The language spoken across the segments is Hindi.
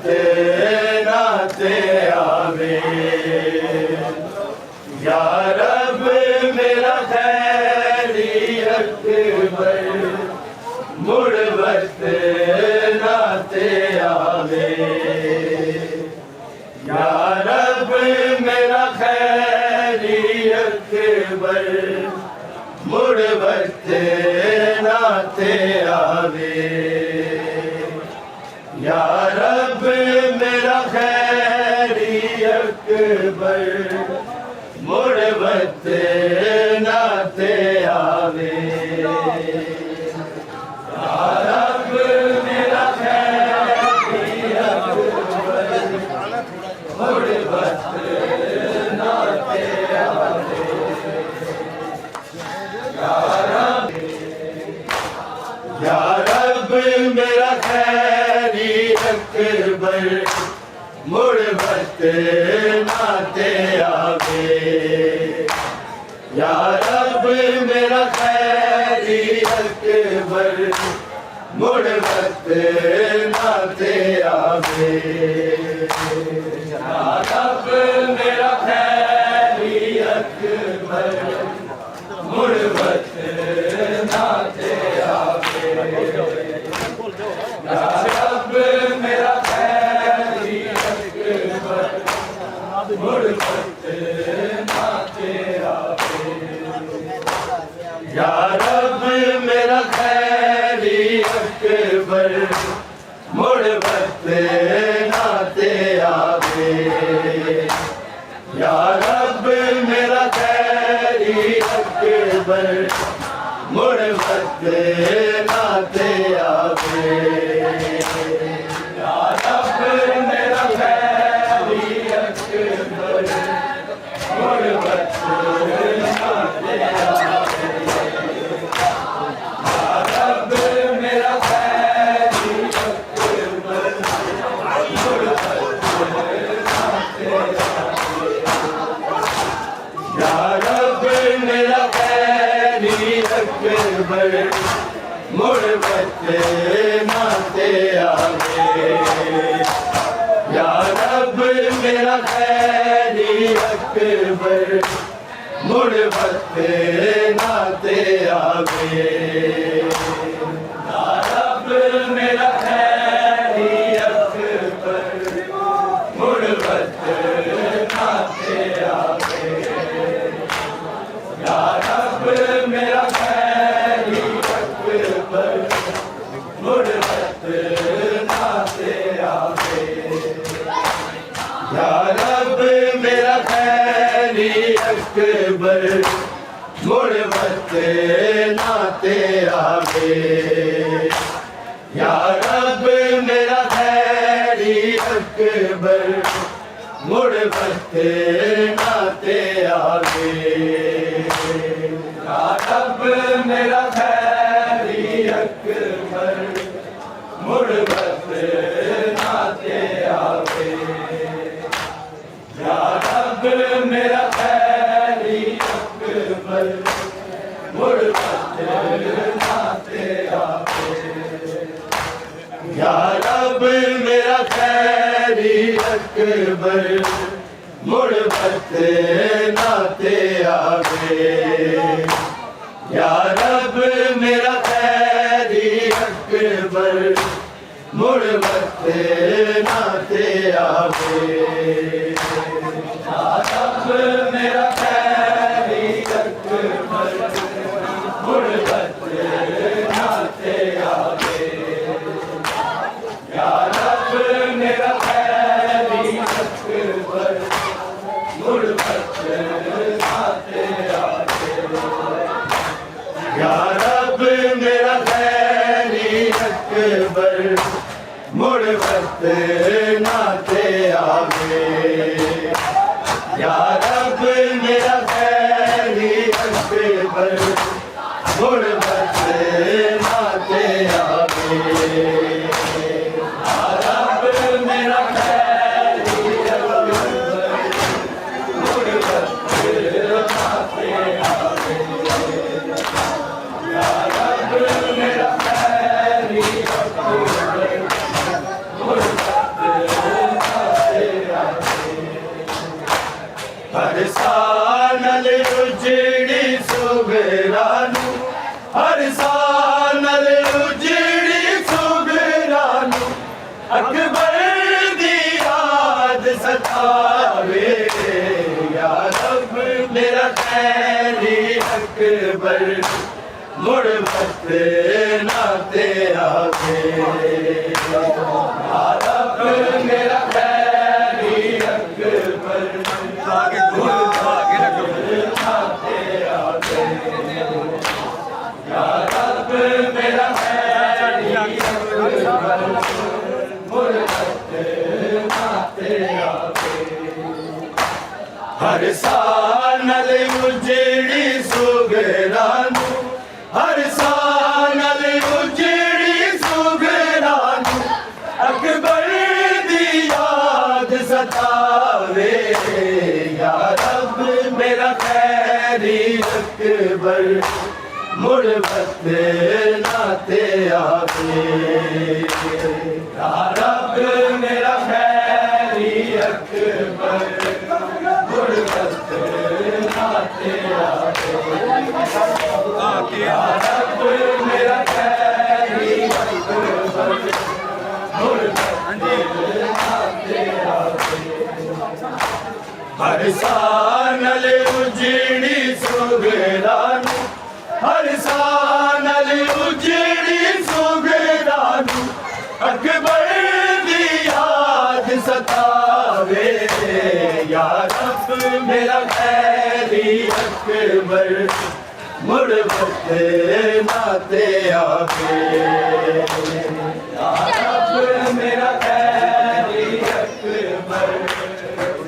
बरते नाते आवे। या रब मेरा खैरी अकबर मुड़ बरते नाते आवे। या रब मेरा खैरी अकबर मुड़ बरते नाते आवे। या रब मेरा खैरी अकबर मुड़ बरते नाते आवे। या रब मेरा खैरी अकबर मुड़ बरते नाते आवे। या रब मेरा खैरी अकबर मुड़ बरते नाते आवे। या रब मेरा खैरी अकबर मुड़ बरते नाते आवे। या रब मेरा खैरी अकबर मुड़ बरते नाते आवे। या रब मेरा खैरी अकबर मुड़ बरते नाते आवे। या रब मेरा खैरी अकबर मुड़ बरते नाते आवे। या रब मेरा खैरी अकबर मुड़ बरते नाते आवे। या रब मेरा खैरी अकबर मुड़ बरते नाते आवे। या रब मेरा खैरी अकबर मुड़ बरते नाते आवे। या रब मेरा खैरी अकबर मुड़ बरते नाते आवे। या रब मेरा खैरी अकबर मुड़ बरते नाते आवे। या रब मेरा खैरी अकबर मुड़ बरते नाते आवे। या रब मेरा खैरी अकबर मुड़ बरते नाते आवे। या रब मेरा खैरी अकबर मुड़ बरते नाते आवे। या रब मेरा खैरी अकबर मुड़ बरते नाते आवे। या रब मेरा खैरी अकबर मुड़ बरते नाते आवे। या रब मेरा खैरी अकबर मुड़ बरते नाते आवे। या रब मेरा खैरी अकबर मुड़ बरते नाते आवे। या रब मेरा खैरी अकबर मुड़ बरते नाते आवे। या रब मेरा खैरी अकबर मुड़ बरते नाते आवे। या रब मेरा खैरी अकबर मुड़ बरते नाते आवे। या रब मेरा खैरी अकबर मुड़ बरते नाते आवे। या रब मेरा खैरी अकबर मुड़ बरते नाते आवे। या रब मेरा खैरी अकबर मुड़ बरते नाते आवे। या रब मेरा खैरी अकबर मुड़ बरते सतावे या रब मेरा खैरी अकबर मुड़ वक्त ना ते आवे या रब मेरा खैरी अकबर मुड़ वक्त ना ते आवे या रब मेरा खैरी अकबर मुड़ वक्त ना ते आवे हर सानल उजड़ी सुगरानू हर सानल उजड़ी सुगरानू अकबर दी याद सतावे या रब मेरा खैरी अकबर मुड़ वक्त ना ते आवे या रब मेरा खैरी अकबर मुड़ वक्त ना ते आवे या रब मेरा खैरी अकबर मुड़ वक्त ना ते आवे हर सानल उजड़ी सुगरानू हर सानल उजड़ी सुगरानू अकबर दी याद सतावे या रब मेरा खैरी अकबर मुड़ वक्त ना ते आवे या रब मेरा खैरी अकबर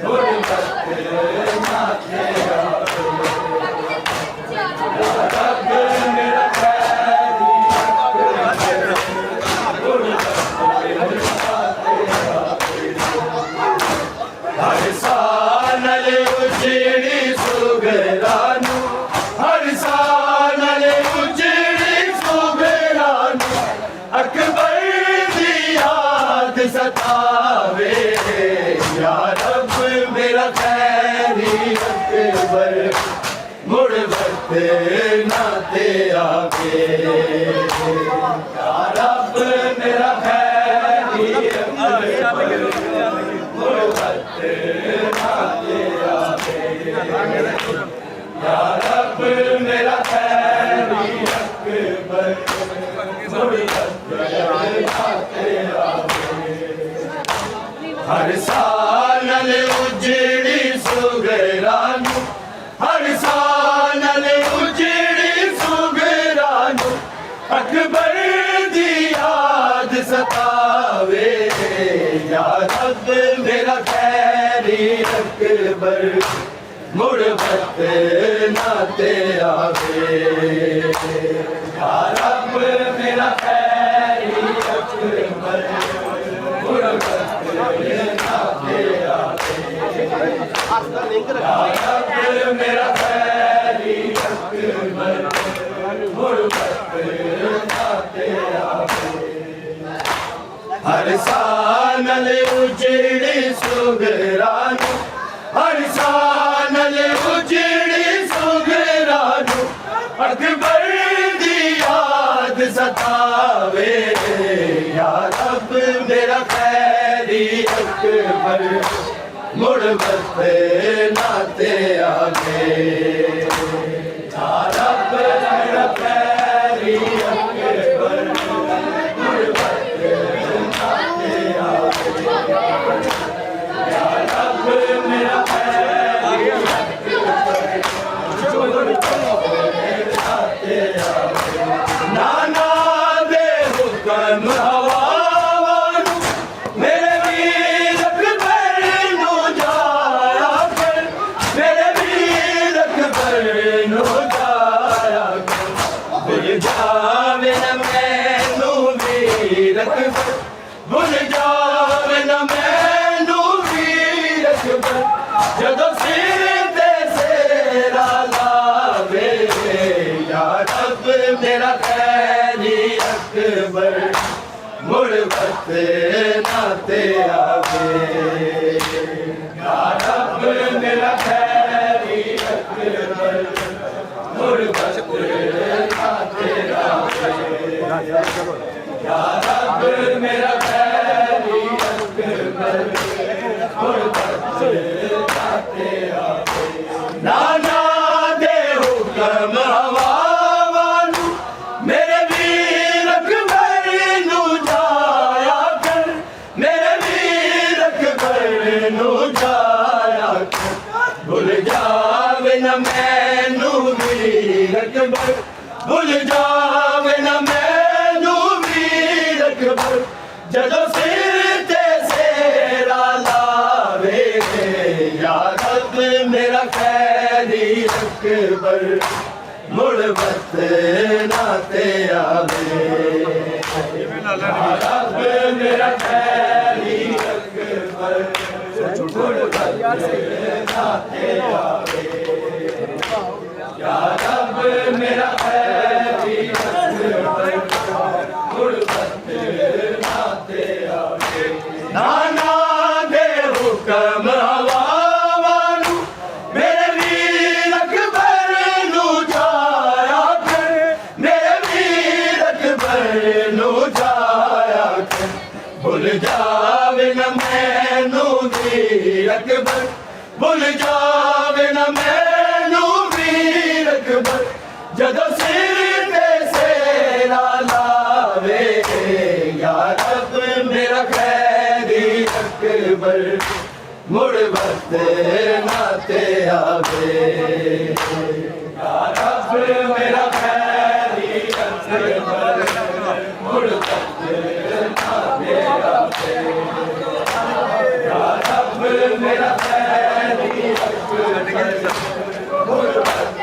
मुड़ वक्त ना ते आवे या रब मेरा खैरी अकबर मुड़ वक्त ना ते आवे हर सानल उजड़ी सुगरानू हर सानल उजड़ी सुगरानू अकबर दी याद सतावे या रब मेरा खैरी अकबर मुड़ वक्त ना ते आवे या रब मेरा खैरी अकबर मुड़ वक्त ना ते आवे या रब मेरा खैरी अकबर मुड़ वक्त ना ते आवे हर सानल उजड़ी सुगरानू हर सानल उजड़ी सुगरानू अकबर दी याद सतावे या रब मेरा खैरी अकबर मुड़ वक्त ना ते आवे या रब मेरा खैरी अकबर मुड़ वक्त ना ते आवे या रब मेरा खैरी अकबर मुड़ वक्त ना ते आवे हर सानल उजड़ी सुगरानू हर सानल उजड़ी सुगरानू अकबर दी याद सतावे या रब मेरा खैरी अकबर मुड़ वक्त ना ते आवे या रब मेरा खैरी अकबर मुड़ वक्त ना ते आवे या रब मेरा खैरी अकबर मुड़ वक्त ना ते आवे नाना दे हुक्म हवावानू मेरे वीर अकबर नू जाया कर मेरे वीर अकबर नू जाया कर भुल जावे न मैनू वीर अकबर भुल जावे न मैनू वीर अकबर जदों सिर ते सेरा लावे या रब मेरा खैरी अकबर मुड़ वक्त ना ते आवे या रब मेरा खैरी अकबर मुड़ वक्त ना ते आवे या रब मेरा खैरी अकबर मुड़ वक्त मैनू जाया भुल जावे न मैनू वीर अकबर भुल जावे न मैनू वीर अकबर जदों सिर ते सेरा लावे या रब मेरा खैरी अकबर मुड़ वत ना ते आवे या रब मेरा खैरी अकबर मुड़ वत ना ते आवे या रब मेरा खैरी अकबर मुड़ वत ना ते आवे नाना दे हुक्म हवावानू मेरे वीर अकबर नू जाया कर मेरे वीर अकबर नू जाया कर भुल जावे न मैनू वीर अकबर भुल जावे न मैनू वीर अकबर जदों सिर ते सेरा लावे या रब मेरा खैरी अकबर मुड़ वत ना ते आवे या रब मेरा खैरी अकबर मुड़ वत ना ते आवे या रब मेरा खैरी अकबर मुड़ वत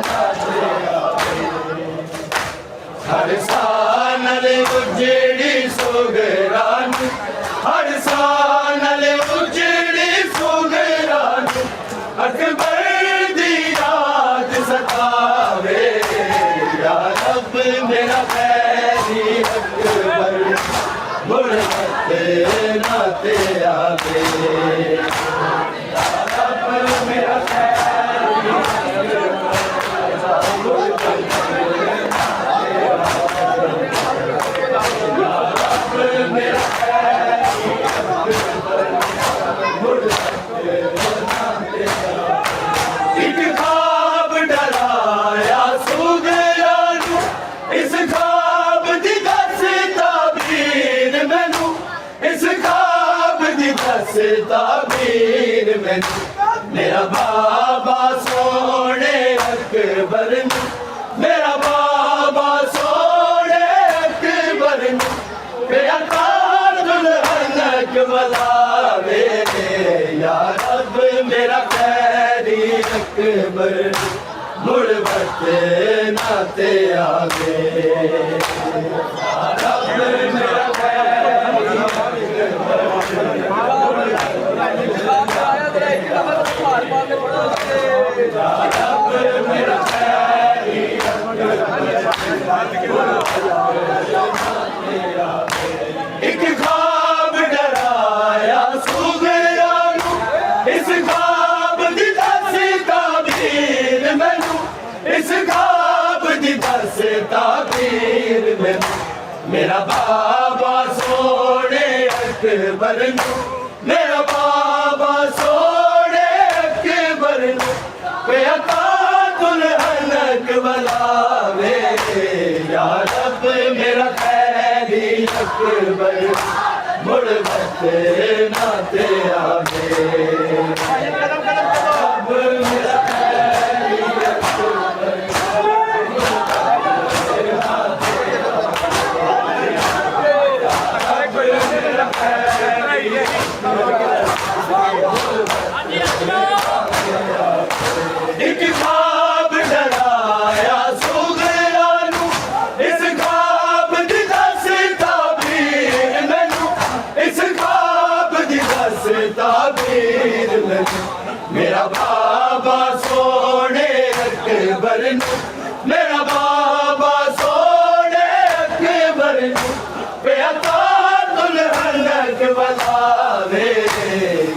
ना ते आवे हर सानल उजड़ी सुगरान हर सानल उजड़ी सुगरान अकबर दी याद सतावे या रब मेरा खैरी अकबर मुड़ वत ना ते आवे या रब मेरा खैरी अकबर मुड़ वत मेरा एक ख्वाब डराया सुगरानू इस ख्वाब दी दस ताबीर मैनू इस ख्वाब दी दस ताबीर मैनू मेरा बाबा सोने अकबर नू मेरा बाबा सोने अकबर नू दुल्हनक बुलावे या रब मेरा खैरी अकबर मुड़ वत ना ते आवे या रब मेरा खैरी अकबर या रब मेरा खैरी एक ख्वाब डराया सुगरानू इस ख्वाब दी दस ताबीर मैनू इस ख्वाब दी दस ताबीर मैनू मेरा बाबा सोने अकबर नू मेरा बाबा सोने अकबर नू पिया दुल्हनक बुलावे या रब मेरा खैरी अकबर मुड़ वत ना ते आवे रब मेरा खैरी अकबर एक ख्वाब डराया सुगरानू इस ख्वाब दी दस ताबीर मैनू इस ख्वाब दी दस ताबीर मैनू मेरा बाबा सोने अकबर नू मेरा बाबा सोने अकबर नू पिया दुल्हनक बुलावे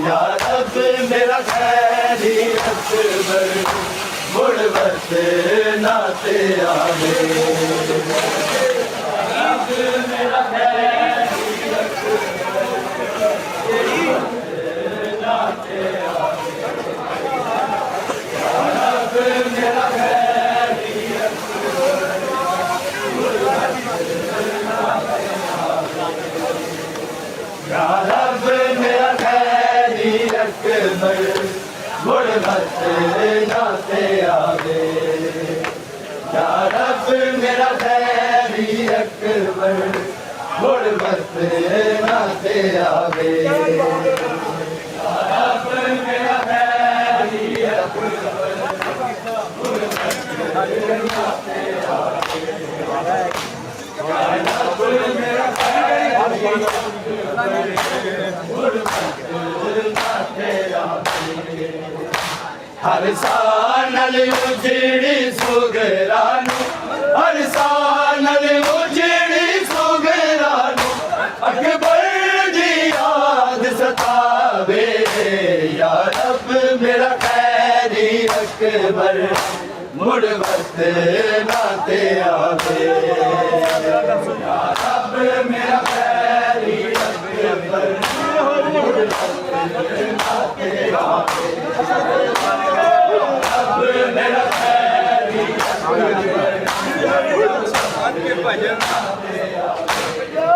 या रब मेरा खैरी अकबर मुड़ वत ना ते आवे रब मेरा खैरी अकबर ना ते आवे रब मेरा खैरी अकबर या रब मेरा खैरी अकबर मुड़ वक्त नाते आवे या रब मेरा खैरी अकबर मुड़ वक्त नाते आवे या रब मेरा खैरी अकबर मुड़ वक्त नाते आवे या रब मेरा खैरी मुड़ वक्त नाते आवे हर सानल उजड़ी सुगरानू हर सानल उजड़ी सुगरानू अकबर दी याद सतावे या रब मेरा खैरी अकबर मुड़ वक्त नाते आवे या रब मेरा खैरी अकबर मुड़ वक्त नाते आवे मेरा खैरी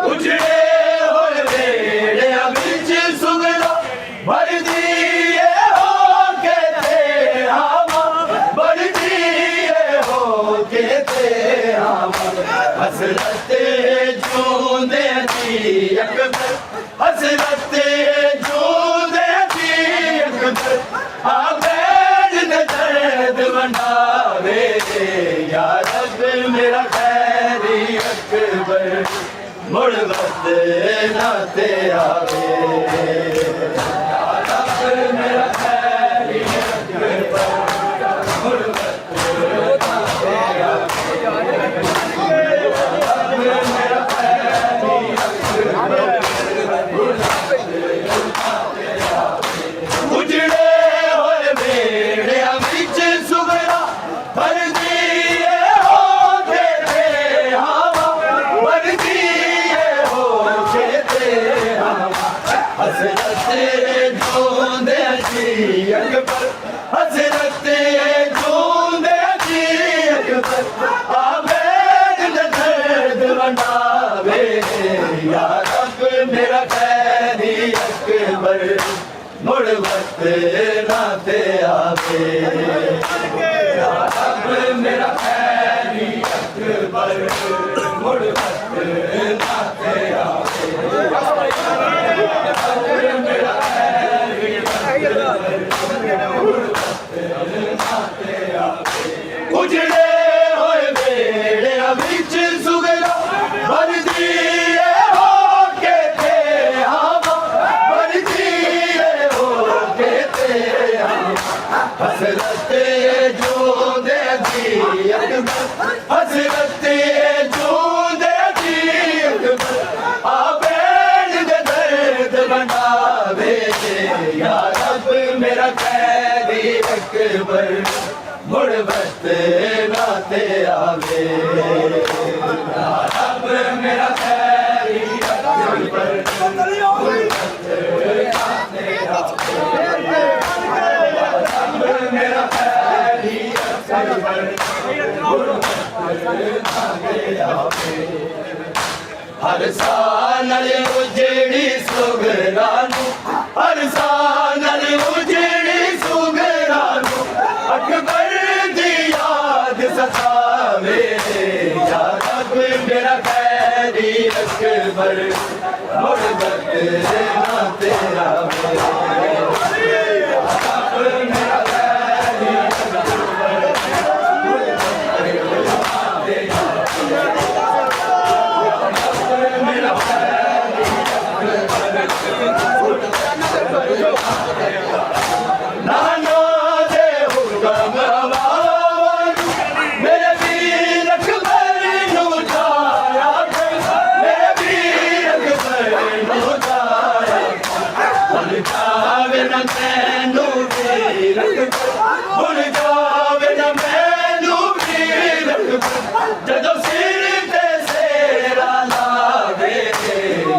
उजड़े होए वेड़े बिच सुगरा भर दिए हो के थे आवा भर दिए हो के थे आवा हसरत जूंदे थी अकबर हसरत जूंदे थी अकबर दर्द बनावे या रब मेरा खैरी अकबर मुड़ वक्त नाते आवे या रब मेरा खैरी अकबर मुड़ वक्त नाते आवे या रब मेरा खैरी अकबर मुड़ वक्त नाते आवे उजड़े हसरत जूंदे थी अकबर आवेद दर्द बनावे या रब मेरा खैरी अकबर मुड़ वक्त नाते आवे या रब मेरा खैरी अकबर मुड़ वक्त नाते आवे मेरा खैरी उजड़े होए वेड़े बिच सुगरा भर दिए हो के थे आवा भर दिए हो के थे हसरत जूंदे थी अकबर हसरत जूंदे थी अकबर आवेद दर्द बनावे या रब मेरा खैरी अकबर मुड़ वक्त नाते आवे या रब मेरा खैरी अकबर मुड़ वक्त नाते आवे या रब मेरा खैरी अकबर मुड़ वक्त नाते आवे हर सानल उजड़ी सुगरानू हर सानल उजड़ी सुगरानू अकबर दी याद सतावे या रब मेरा खैरी अकबर मुड़ वक्त नाते आवे या रब मेरा खैरी अकबर मुड़ वक्त नाते आवे मेरा खैरी नानो दे हुक्म आवाज़ मेरे वीर अकबर नू जाया मेरे वीर अकबर नू जाया भुल जावे न मैनू वीर अकबर भुल जावे न मैनू वीर अकबर जदों सिर ते सेरा लावे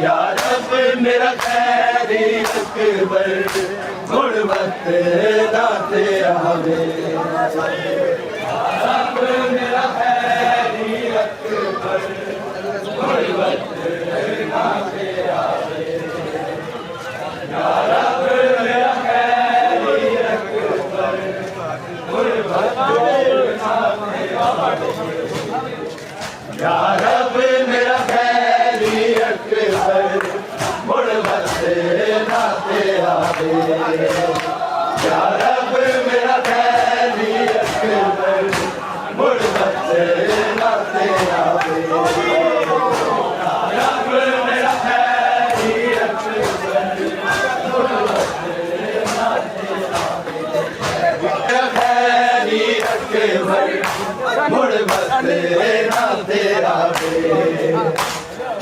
या रब मेरा खैरी अकबर मुड़ वक्त नाते आवे या रब मेरा खैरी अकबर मुड़ वक्त नाते आवे या रब मेरा आवे या रब मेरा खैरी अकबर मुड़ बदले ना ते आवे या रब मेरा खैरी अकबर मुड़ बदले ना ते आवे खैरी अकबर मुड़ बदले ना ते आवे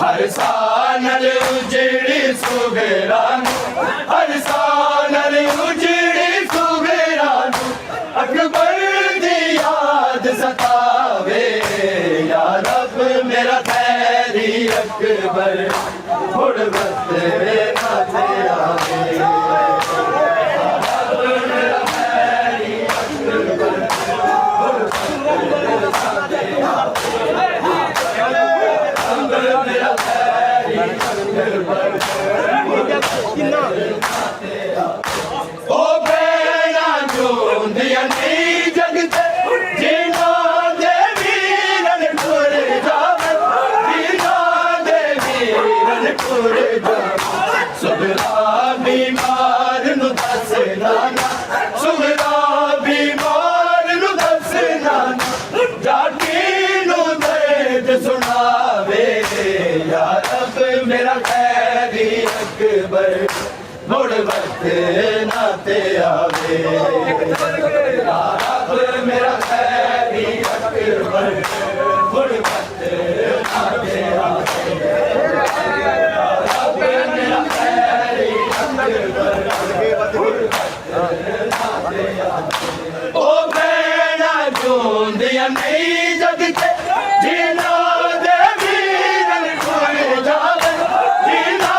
हर सानल उजड़ी सुगरान हर सानल उजड़ी सुगरान अकबर दी याद सतावे या रब मेरा खैरी अकबर मुड़ बदले ना ते आवे ओ बेड़ा जोंदिया नहीं जगते जिना दे वीरन टुर जावे जिना दे वीरन टुर जावे सुगरा बीमार नु दस नाना सुगरा बीमार नु दस नाना जाटी नु दर्द सुनावे या रब मेरा खैरी अकबर मुड़ बदले ना ते आवे या रब मेरा खैरी अकबर मुड़ बदले ना ते आवे या रब मेरा खैरी अकबर मुड़ बदले ना ते आवे ओ बेड़ा जोंदिया नहीं जगते जिना दे वीरन टुर जावे जिना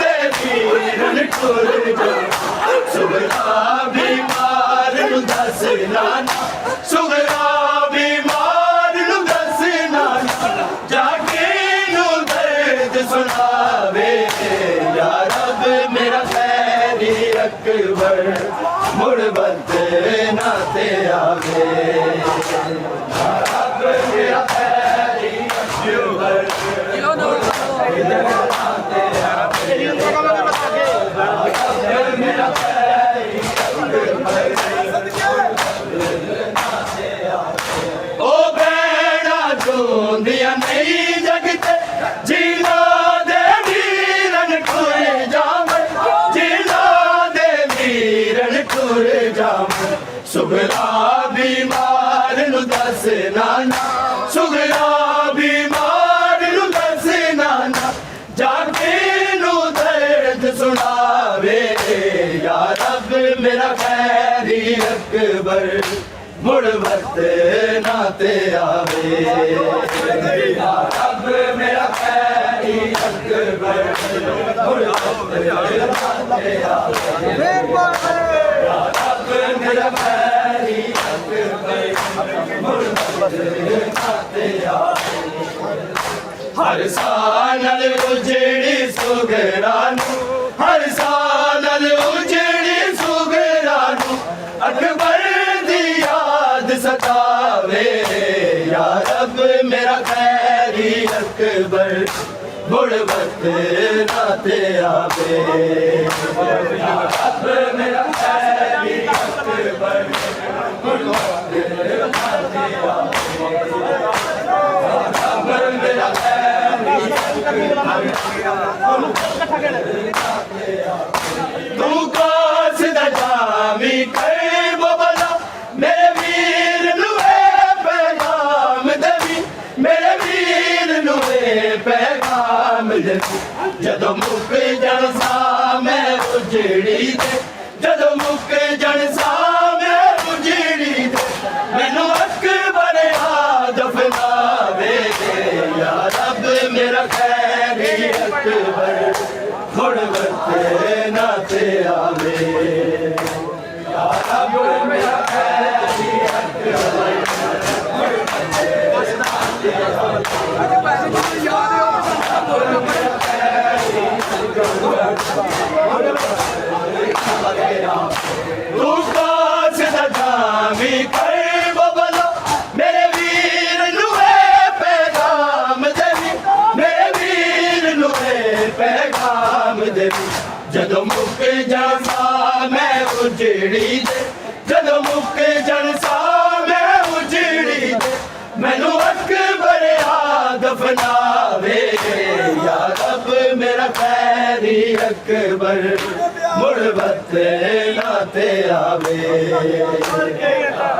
दे वीरन टुर जावे सुगरा बीमार नु दस नाना सुगरा बीमार नु दस नाना जाके नु दर्द सुनावे या रब मेरा खैरी अकबर मुड़ बदले ना ते आवे या रब मेरा खैरी अकबर मुड़ बदले ना ते आवे मेरा खैरी अकबर ओ बेड़ा जोंदिया नहीं जगते जिना दे वीरन टुर जावे जिना दे वीरन टुर जावे सुगरा बीमार नु दस नाना सुगरा बीमार नु दस नाना जाके नु दर्द सुनावे या रब मेरा खैरी अकबर मुड़ बदले ना ते आवे या रब मेरा खैरी अकबर मुड़ बदले ना ते आवे या रब मेरा खैरी अकबर मुड़ बदले ना ते आवे हर सानल उजड़ी सुगरानू हर सानल उजड़ी सुगरानू अकबर दी याद सतावे या रब मेरा खैरी अकबर मुड़ बदले ना ते आवे या रब मेरा खैरी अकबर मुड़ बदले ना ते आवे मेरा तू कास जामी कर बबला मेरे वीर नुए पैगाम देवी मेरे वीर नुए पैगाम देवी जदों मुक जन सा मैं उजड़ी दे जदों मुक जन सा मैं उजड़ी दे मैनू अकबर दफनावे या रब मेरा खैरी अकबर मुड़ बदले ना ते आवे या रब मेरा खैरी अकबर मुड़ बदले ना ते आवे तू कास जामी कर बबला मेरे वीर नुए पैगाम देवी मेरे वीर नुए पैगाम देवी जदों मुक जासा उजड़ी दे जदों मुक जन सा मैं उजड़ी दे मैनू अकबर दफनावे या रब मेरा खैरी अकबर मुड़बत नाते आवे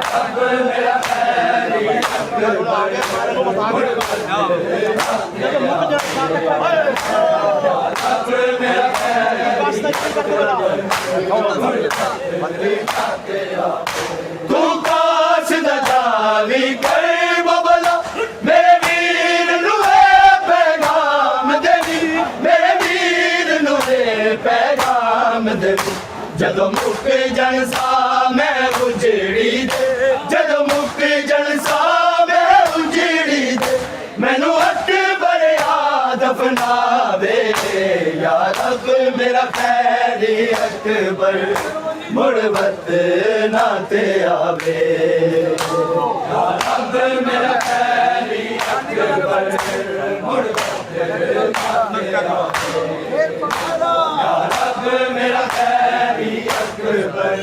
रब मेरा खैरी अकबर तू काश दा जावी कर बबला मेरे वीर नुए पैगाम देवी मेरे वीर नुए पैगाम देवी जदों मुक जन सा मैं उजड़ी दे जदों मुक जन सा मैं उजड़ी दे मैनू अकबर दफनावे या रब मेरा खैरी अकबर मुड़बत नाते आवे या रब मेरा खैरी अकबर मुड़बत नाते आवे या रब मेरा खैरी अकबर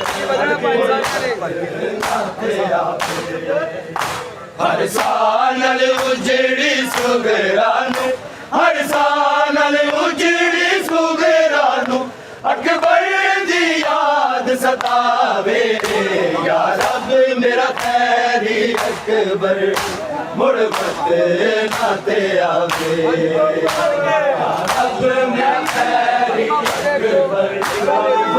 नाते आवे हर साल उजड़ी सुगरानू हर साल उजड़ी सुगरानू अकबर दी याद सतावे या रब मेरा खैरी अकबर मुड़बत नाते आवे या रब मेरा खैरी अकबर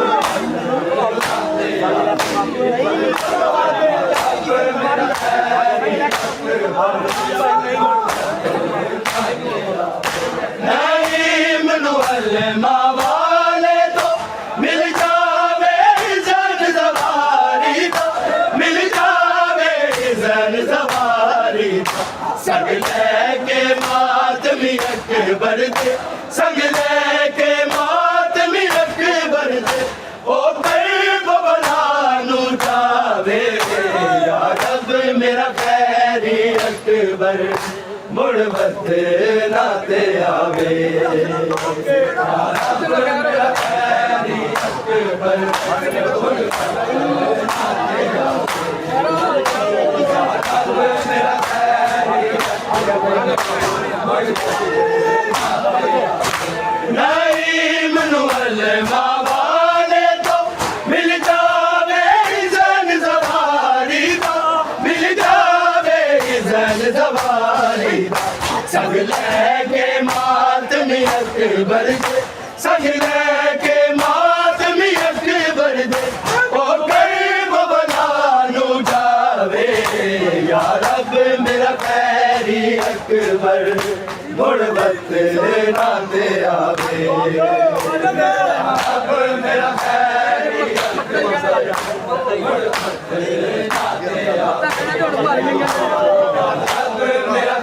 नईम वाले तो मिल जावे जन सवारी तो मिल जावे जन सवारी संग लेके मातमी अकबर दे संग लेके मातमी अकबर दे ओ कर्ब बनानू जावे या रब मेरा खैरी अकबर मुड़बत नाते आवे या रब मेरा खैरी अकबर मुड़बत नाते आवे या रब मेरा खैरी अकबर मुड़बत नाते आवे नईम वाले तो मिल जावे जन सवारी का मिल जावे जन सवारी संग लेके मातमी अकबर दे संग लेके मातमी अकबर दे ओ कर्ब बनानू जावे या रब मेरा खैरी अकबर मुड़बत नाते आवे या रब मेरा खैरी अकबर मुड़बत नाते आवे मेरा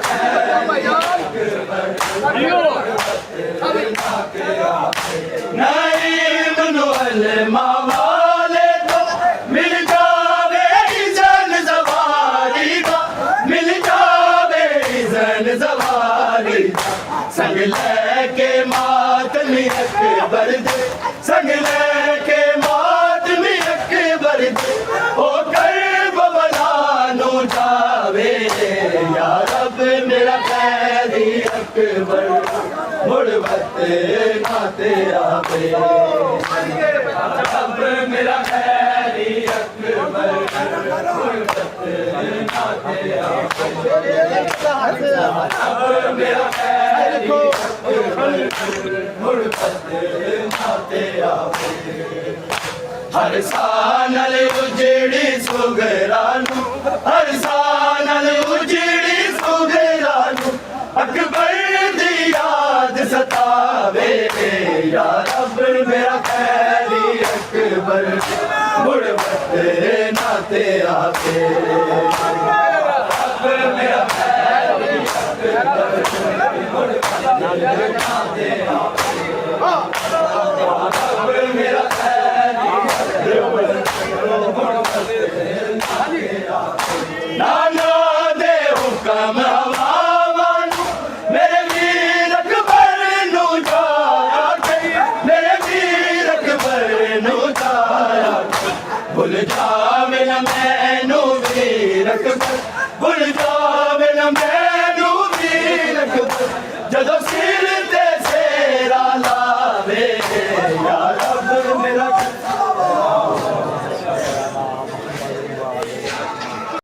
नईम वाले तो मिल जावे जन सवारी का मिल जावे जन सवारी संग लेके मातमी अकबर दे संग लेके मातमी अकबर दे ओ कर्ब बनानू जावे या रब मेरा खैरी अकबर मुड़बत नाते आवे रब मेरा खैरी अकबर मुड़बत नाते आवे रब मेरा खैरी अकबर मुड़बत नाते आवे हर साल उजड़ी सुगरानू हर साल उजड़ी सुगरानू अकबर दी याद सतावे या रब मेरा खैरी अकबर मुड़बत नाते आवे रब मेरा खैरी अकबर मुड़बत नाते आवे रब मेरा खैरी अकबर मुड़बत नाते आवे नाना दे हुक्म ਭੁੱਲ ਜਾਵੇ ਨਾ ਮੈਨੂੰ ਵੀਰ ਅਕਬਰ, ਭੁੱਲ ਜਾਵੇ ਨਾ ਮੈਨੂੰ ਵੀਰ ਅਕਬਰ, ਜਦੋਂ ਸਿਰ ਤੇ